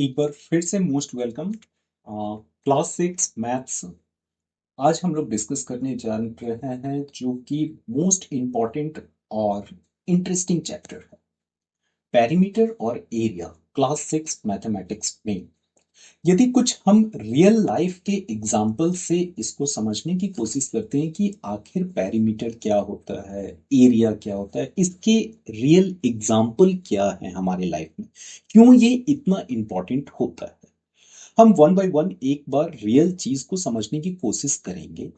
एक बार फिर से मोस्ट वेलकम क्लास 6 मैथ्स। आज हम लोग डिस्कस करने जा रहे हैं जो कि मोस्ट इम्पॉर्टेंट और इंटरेस्टिंग चैप्टर है, पेरीमीटर और एरिया क्लास 6 मैथमेटिक्स में। यदि कुछ हम रियल लाइफ के एग्जाम्पल से इसको समझने की कोशिश करते हैं कि आखिर पेरीमीटर क्या होता है, एरिया क्या होता है, इसके रियल एग्जाम्पल क्या है हमारे लाइफ में, क्यों ये इतना इंपॉर्टेंट होता है, हम वन बाय वन एक बार रियल चीज को समझने की कोशिश करेंगे।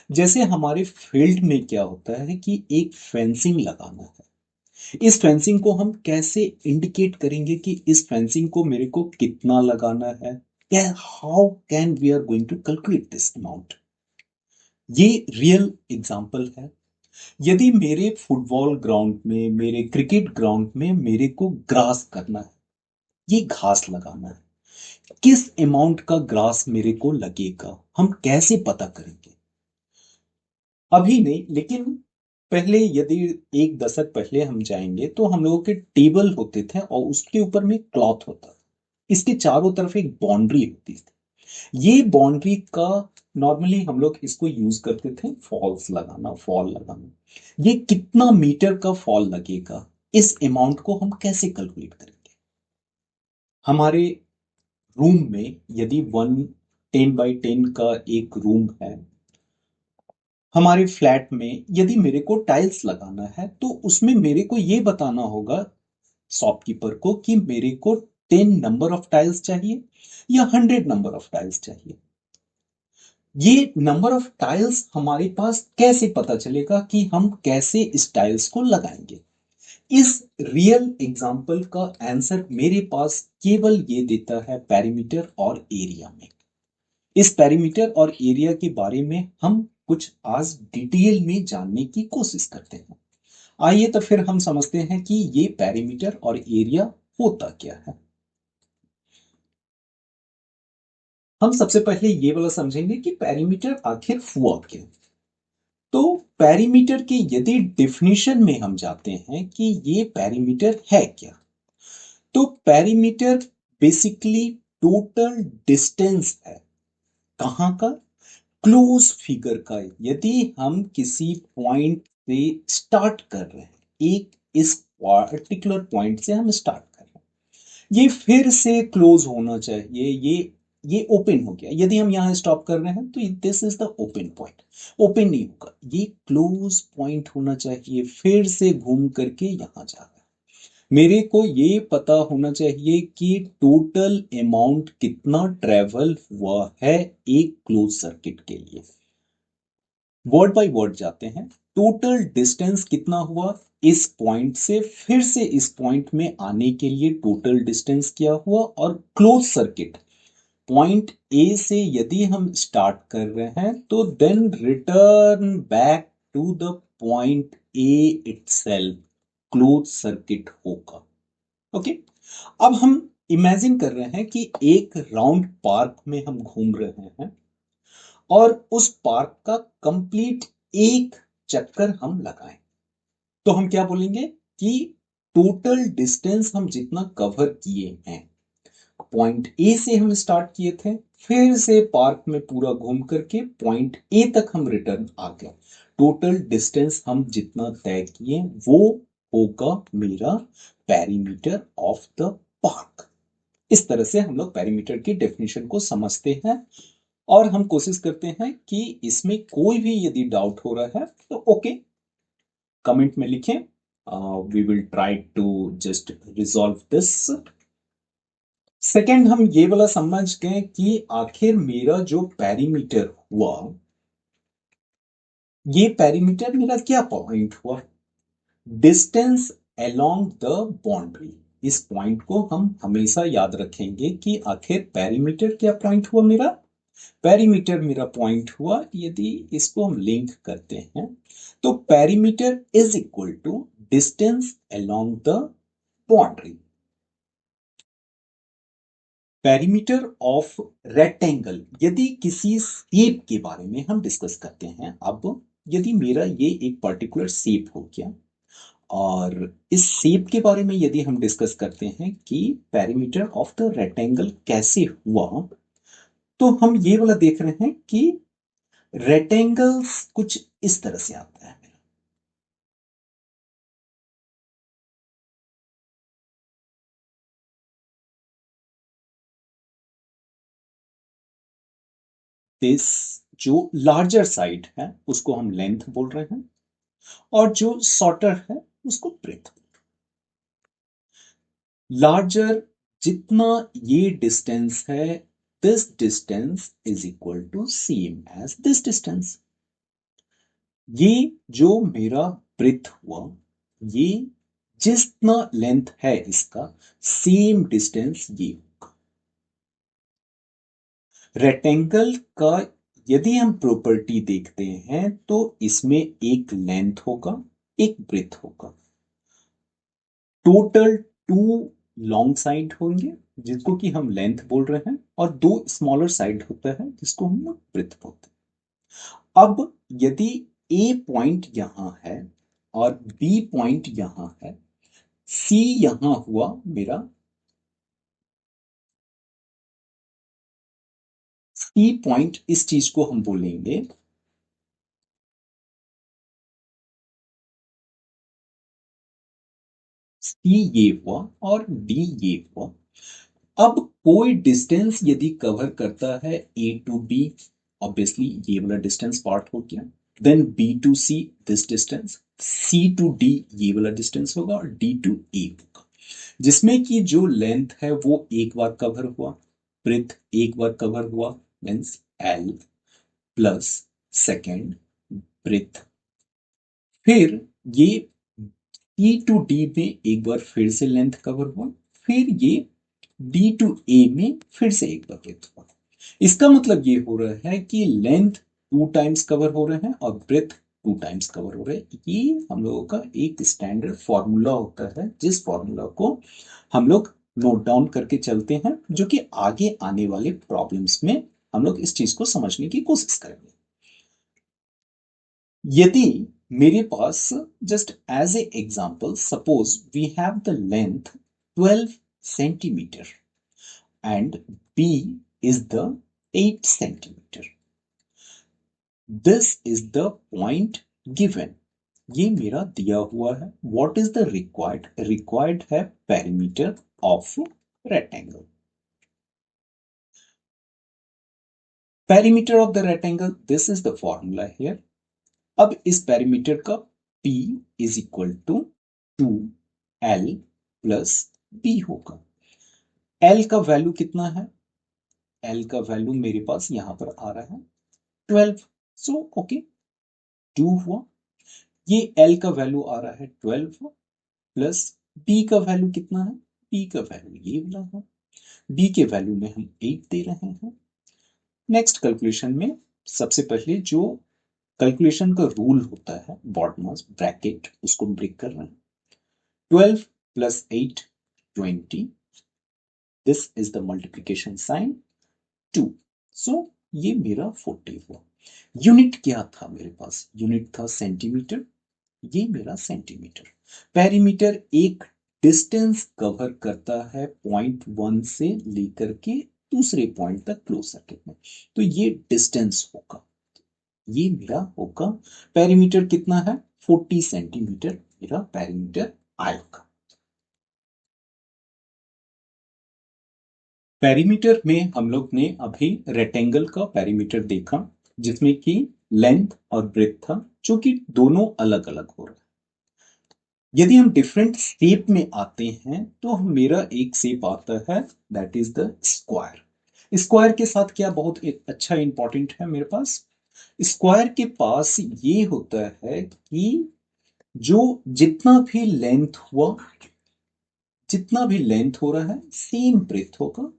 जैसे हमारे फील्ड में क्या होता है कि एक फेंसिंग लगाना है। इस फेंसिंग को हम कैसे इंडिकेट करेंगे कि इस फेंसिंग को मेरे को कितना लगाना है, how can we are going to calculate this amount. ये रियल एग्जांपल है। यदि मेरे फुटबॉल ग्राउंड में, मेरे क्रिकेट ग्राउंड में मेरे को ग्रास करना है, ये घास लगाना है, किस अमाउंट का ग्रास मेरे को लगेगा, हम कैसे पता करेंगे? अभी नहीं, लेकिन पहले यदि एक दशक पहले हम जाएंगे तो हम लोगों के टेबल होते थे और उसके ऊपर में क्लॉथ होता था। इसके चारों तरफ एक बाउंड्री होती थी। ये बाउंड्री का नॉर्मली हम लोग इसको यूज करते थे फॉल्स लगाना, फॉल लगाना। ये कितना मीटर का फॉल लगेगा, इस अमाउंट को हम कैसे कैलकुलेट करेंगे? हमारे रूम में यदि 10 बाई 10 का एक रूम है, हमारे फ्लैट में यदि मेरे को टाइल्स लगाना है तो उसमें मेरे को ये बताना होगा शॉपकीपर को कि मेरे को 10 नंबर ऑफ टाइल्स चाहिए या 100 नंबर ऑफ टाइल्स चाहिए। ये नंबर ऑफ टाइल्स हमारे पास कैसे पता चलेगा कि हम कैसे इस टाइल्स को लगाएंगे? इस रियल एग्जाम्पल का आंसर मेरे पास केवल ये देता है पेरीमीटर और एरिया में। इस पेरीमीटर और एरिया के बारे में हम कुछ आज डिटेल में जानने की कोशिश करते हैं। आइए तो फिर हम समझते हैं कि ये पेरीमीटर और एरिया होता क्या है। हम सबसे पहले ये वाला समझेंगे कि पेरीमीटर आखिर हुआ क्या। तो पेरीमीटर की यदि डिफिनीशन में हम जाते हैं कि ये पेरीमीटर है क्या, तो पेरीमीटर बेसिकली टोटल डिस्टेंस है। कहां का? क्लोज फिगर का। यदि हम किसी पॉइंट से स्टार्ट कर रहे हैं, एक इस पर्टिकुलर पॉइंट से हम स्टार्ट कर रहे हैं, ये फिर से क्लोज होना चाहिए। ये ओपन हो गया, यदि हम यहां स्टॉप कर रहे हैं तो this is the open point. Open नहीं होगा, ये क्लोज पॉइंट होना चाहिए, फिर से घूम करके यहां जा रहा है। मेरे को ये पता होना चाहिए कि टोटल अमाउंट कितना ट्रेवल हुआ है एक क्लोज सर्किट के लिए। वर्ड बाय वर्ड जाते हैं। टोटल डिस्टेंस कितना हुआ इस पॉइंट से फिर से इस पॉइंट में आने के लिए, टोटल डिस्टेंस क्या हुआ। और क्लोज सर्किट पॉइंट ए से यदि हम स्टार्ट कर रहे हैं तो then return back to the point A itself, close circuit होगा। ओके। अब हम इमेजिन कर रहे हैं कि एक राउंड पार्क में हम घूम रहे हैं और उस पार्क का कंप्लीट एक चक्कर हम लगाएं, तो हम क्या बोलेंगे कि टोटल डिस्टेंस हम जितना कवर किए हैं, पॉइंट ए से हम स्टार्ट किए थे, फिर से पार्क में पूरा घूम करके पॉइंट ए तक हम रिटर्न आ गए, टोटल डिस्टेंस हम जितना तय किए वो होगा मेरा पेरीमीटर ऑफ द पार्क। इस तरह से हम लोग पेरीमीटर की डेफिनेशन को समझते हैं और हम कोशिश करते हैं कि इसमें कोई भी यदि डाउट हो रहा है तो ओके, कमेंट में लिखें। We will try to just resolve this. Second, हम ये वाला समझ गए कि आखिर मेरा जो पेरीमीटर हुआ, ये पेरीमीटर मेरा क्या पॉइंट हुआ? Distance along the boundary. इस पॉइंट को हम हमेशा याद रखेंगे कि आखिर पेरीमीटर क्या पॉइंट हुआ मेरा? पेरीमीटर मेरा पॉइंट हुआ। यदि इसको हम लिंक करते हैं तो perimeter is equal to distance along the boundary. Perimeter of rectangle, यदि किसी शेप के बारे में हम डिस्कस करते हैं। अब यदि मेरा ये एक पर्टिकुलर शेप हो गया और इस शेप के बारे में यदि हम डिस्कस करते हैं कि पेरीमीटर ऑफ द रेक्टेंगल कैसे हुआ, तो हम ये वाला देख रहे हैं कि रेक्टेंगल्स कुछ इस तरह से आता है। दिस जो लार्जर साइड है उसको हम लेंथ बोल रहे हैं, और जो शॉर्टर है उसको ब्रेथ। लार्जर जितना ये डिस्टेंस है, this distance is equal to same as this distance. ये जो मेरा ब्रेथ हुआ, ये जितना लेंथ है इसका सेम डिस्टेंस ये होगा। रेक्टेंगल का यदि हम प्रॉपर्टी देखते हैं तो इसमें एक लेंथ होगा, एक ब्रेथ होगा। टोटल टू लॉन्ग साइड होंगे जिसको कि हम लेंथ बोल रहे हैं, और दो स्मॉलर साइड होता है जिसको हम ब्रेथ बोलते हैं। अब यदि ए पॉइंट यहां है और बी पॉइंट यहां है, सी यहां हुआ मेरा, सी पॉइंट इस चीज को हम बोलेंगे सी, ये हुआ, और डी ये हुआ। अब कोई डिस्टेंस यदि कवर करता है ए टू बी, ऑब्वियसली ये वाला डिस्टेंस पार्ट हो गया। Then B to C this distance, C to D ये वाला डिस्टेंस होगा, और डी टू ए होगा। जिसमें कि जो लेंथ है वो एक बार कवर हुआ, ब्रेथ एक बार कवर हुआ, means L plus second breath. फिर ये ई टू डी में एक बार फिर से लेंथ कवर हुआ, फिर ये डी टू ए में फिर से एक बार ब्रेथ हुआ। इसका मतलब ये हो रहा है कि लेंथ टू टाइम्स कवर हो रहे हैं और ब्रेथ टू टाइम्स कवर हो रहे हैं। ये हम लोगों का एक स्टैंडर्ड फॉर्मूला होता है, जिस फॉर्मूला को हम लोग नोट डाउन करके चलते हैं, जो कि आगे आने वाले प्रॉब्लम्स में हम लोग इस चीज को समझने की कोशिश करेंगे। यदि मेरे पास, just as a example, suppose we have the length 12 centimetre and B is the 8 centimeter. This is the point given. ये मेरा दिया हुआ है। What is the required? Required है perimeter of rectangle. Perimeter of the rectangle, this is the formula here. अब इस perimeter का P is equal to 2L plus B होगा। L का वैल्यू कितना है? L का वैल्यू मेरे पास यहां पर आ रहा है 12। सो ओके, 2 हुआ। ये L का वैल्यू आ रहा है 12 प्लस B का वैल्यू कितना है? B का वैल्यू ये वाला है। B के वैल्यू में हम 8 दे रहे हैं। नेक्स्ट कैलकुलेशन में सबसे पहले जो कैलकुलेशन का रूल होता है बॉडमास ब्रैकेट, उसको ब्रेक कर रहे हैं। 12 plus 8 20, this is the multiplication sign 2। So ये मेरा 40 हुआ। यूनिट क्या था मेरे पास? यूनिट था सेंटीमीटर, ये मेरा सेंटीमीटर। पेरीमीटर एक डिस्टेंस कवर करता है पॉइंट वन से लेकर के दूसरे पॉइंट तक क्लोज सर्किट में, तो ये डिस्टेंस होगा, ये मेरा होगा। पेरीमीटर कितना है? 40 सेंटीमीटर मेरा पेरीमीटर आएगा। पेरीमीटर में हम लोग ने अभी रेक्टेंगल का पेरीमीटर देखा, जिसमें कि लेंथ और ब्रेथ था, जो कि दोनों अलग अलग हो रहा है। यदि हम डिफरेंट शेप में आते हैं तो मेरा एक शेप आता है, that is the square. Square के साथ क्या बहुत एक अच्छा इंपॉर्टेंट है मेरे पास? स्क्वायर के पास ये होता है कि जो जितना भी लेंथ हुआ, जितना भी लेंथ हो रहा है सेम ब्रेथ होगा,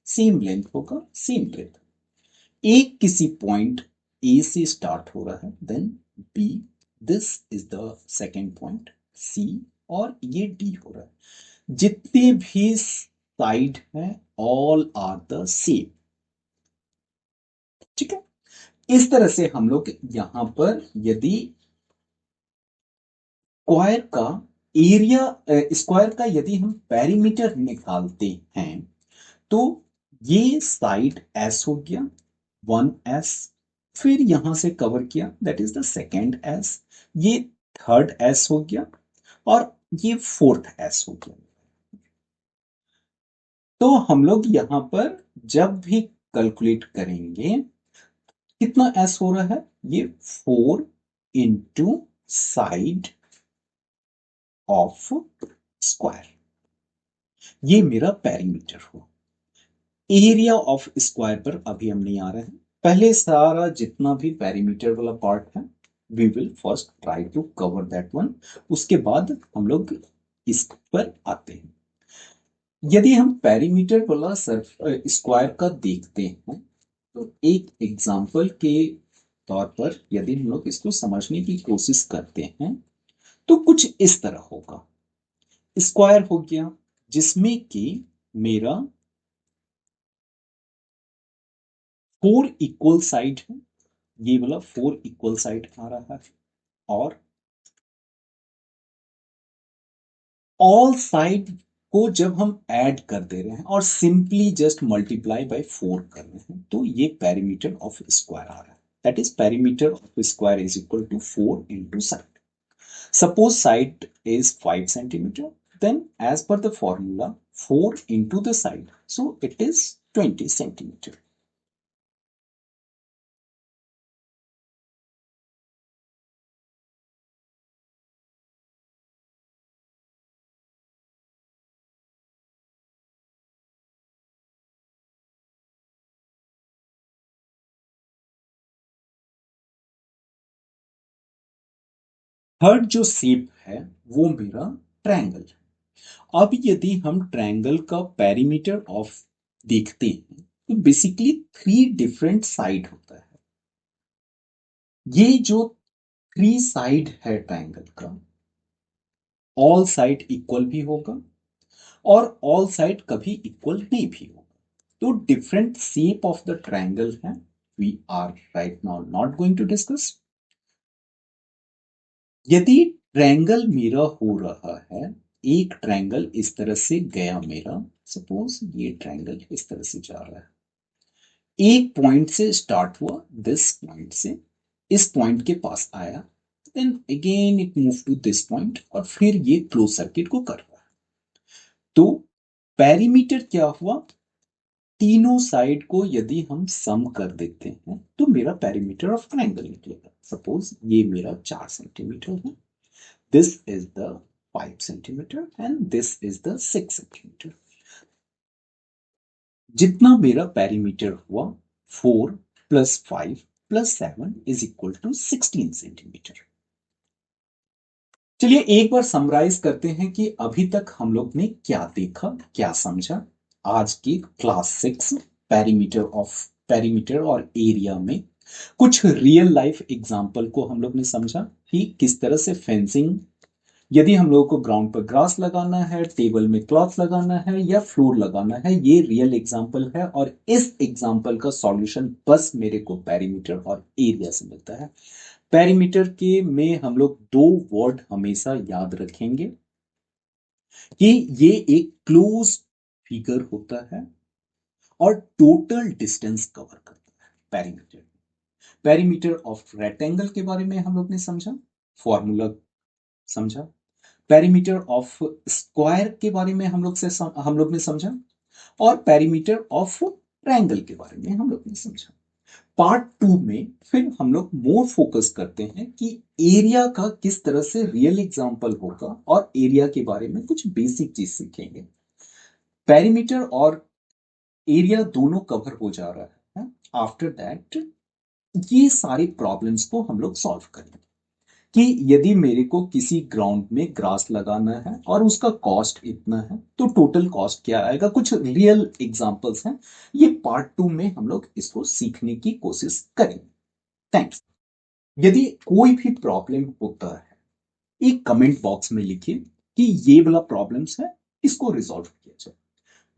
सेम लेंथ होगा, सेम ब्रेथ। एक किसी पॉइंट ए से स्टार्ट हो रहा है, then B, this is the second point C, और ये डी हो रहा है। जितने भी साइड हैं ऑल आर द सेम। ठीक है, इस तरह से हम लोग यहां पर यदि स्क्वायर का एरिया स्क्वायर का यदि हम पेरीमीटर निकालते हैं तो ये साइड एस हो गया, 1s, फिर यहां से कवर किया, that is the second S, ये थर्ड एस हो गया और ये फोर्थ एस हो गया। तो हम लोग यहां पर जब भी कैलकुलेट करेंगे कितना एस हो रहा है, ये 4 इंटू साइड ऑफ स्क्वायर, ये मेरा पेरीमीटर हुआ। एरिया ऑफ स्क्वायर पर अभी हम नहीं आ रहे हैं, पहले सारा जितना भी पेरीमीटर वाला पार्ट है we will first try to cover that one, उसके बाद हम लोग इस पर आते हैं। यदि हम पेरीमीटर वाला स्क्वायर का देखते हैं तो एक एग्जांपल के तौर पर यदि हम लोग इसको समझने की कोशिश करते हैं तो कुछ इस तरह होगा। स्क्वायर हो गया जिसमें कि मेरा 4 इक्वल साइड है, ये वाला 4 इक्वल साइड आ रहा है, और ऑल साइड को जब हम ऐड कर दे रहे हैं और सिंपली जस्ट मल्टीप्लाई बाय 4 कर रहे हैं तो ये पेरीमीटर ऑफ स्क्वायर आ रहा है, that is perimeter of square is equal to 4 into side. Suppose side is 5 centimetre, then as per the formula 4 into the side, so it is 20 centimeter. Third जो shape है वो मेरा triangle है। अब यदि हम ट्रायंगल का पेरीमीटर ऑफ देखते हैं तो बेसिकली 3 डिफरेंट साइड होता है। ये जो 3 साइड है ट्रायंगल का, ऑल साइड इक्वल भी होगा और ऑल साइड कभी इक्वल नहीं भी होगा। तो different shape of the triangle है, we are right now not going to discuss. यदि ट्रायंगल मेरा हो रहा है, एक ट्रायंगल इस तरह से गया मेरा, सपोज ये ट्रायंगल इस तरह से जा रहा है, एक पॉइंट से स्टार्ट हुआ, दिस पॉइंट से इस पॉइंट के पास आया, then again it move to this point और फिर ये क्लोज सर्किट को कर रहा है। तो पेरीमीटर क्या हुआ, तीनों साइड को यदि हम सम कर देते हैं तो मेरा पेरीमीटर ऑफ ट्रायंगल निकलेगा। सपोज ये मेरा 4 सेंटीमीटर है, this is the 5 centimetre and this is the 6 centimetre. जितना मेरा पेरीमीटर हुआ 4 plus 5 plus 7 is equal to 16 centimetre. चलिए एक बार समराइज करते हैं कि अभी तक हम लोग ने क्या देखा, क्या समझा आज की क्लास 6 पेरीमीटर और एरिया में। कुछ रियल लाइफ एग्जांपल को हम लोग ने समझा कि किस तरह से फेंसिंग, यदि हम लोगों को ग्राउंड पर ग्रास लगाना है, टेबल में क्लॉथ लगाना है या फ्लोर लगाना है, ये रियल एग्जांपल है और इस एग्जांपल का सॉल्यूशन बस मेरे को पेरीमीटर और एरिया से मिलता है। पेरीमीटर के में हम लोग 2 वर्ड हमेशा याद रखेंगे कि ये एक क्लोज फिगर होता है और टोटल डिस्टेंस कवर करता है पेरीमीटर। पेरीमीटर ऑफ रेक्टेंगल के बारे में हम लोग ने समझा, फॉर्मूला समझा। पेरीमीटर ऑफ स्क्वायर के बारे में हम लोग ने समझा और पेरीमीटर ऑफ ट्रायंगल के बारे में हम लोग ने समझा। पार्ट 2 में फिर हम लोग मोर फोकस करते हैं कि एरिया का किस तरह से रियल एग्जांपल होगा और एरिया के बारे में कुछ बेसिक चीज सीखेंगे। पेरीमीटर और एरिया दोनों कवर हो जा रहा है, आफ्टर दैट ये सारी प्रॉब्लम्स को हम लोग सॉल्व करेंगे कि यदि मेरे को किसी ग्राउंड में ग्रास लगाना है और उसका कॉस्ट इतना है तो टोटल कॉस्ट क्या आएगा, कुछ रियल एग्जांपल्स हैं। ये पार्ट 2 में हम लोग इसको सीखने की कोशिश करेंगे। थैंक्स। यदि कोई भी प्रॉब्लम होता है एक कमेंट बॉक्स में लिखिए कि ये वाला प्रॉब्लम्स है, इसको रिजॉल्व किया जाए।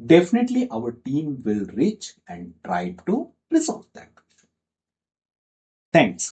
Definitely our team will reach and try to resolve that. Thanks.